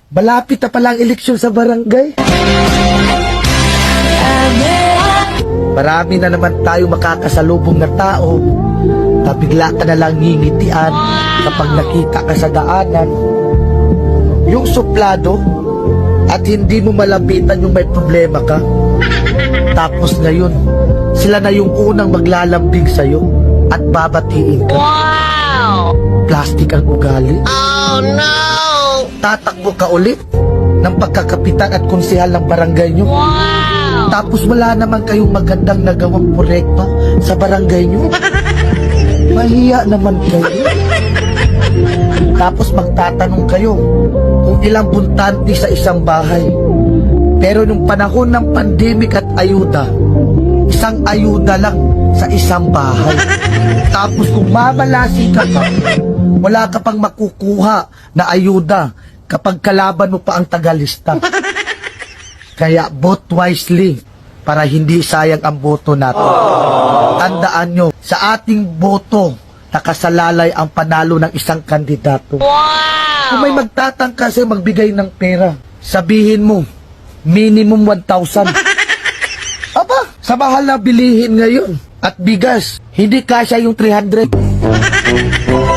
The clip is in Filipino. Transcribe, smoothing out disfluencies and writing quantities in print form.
Malapit na palang eleksyon sa barangay. Marami na naman tayo makakasalubong na tao na bigla ka na lang ngingitian kapag nakita ka sa daanan. Yung suplado at hindi mo malapitan yung may problema ka. Tapos ngayon, sila na yung unang maglalambing sa'yo at babatiin ka. Wow! Plastic ang ugali. Oh no! Tatakbo ka ulit ng pagkakapitan at konsehal ng barangay nyo. Wow! Tapos wala naman kayong magandang nagawang proyekto sa barangay nyo. Mahiya naman kayo. Tapos magtatanong kayo kung ilang buntante sa isang bahay. Pero nung panahon ng pandemic at ayuda, isang ayuda lang sa isang bahay. Tapos kung mamalasin ka pa, wala ka pang makukuha na ayuda kapag kalaban mo pa ang tagalista. Kaya vote wisely para hindi sayang ang boto natin. Tandaan nyo, sa ating boto, nakasalalay ang panalo ng isang kandidato. Wow! Kung may magtatangka sa'yo magbigay ng pera, sabihin mo, minimum 1,000. Aba, sa mahal na bilihin ngayon at bigas, hindi kasya yung 300.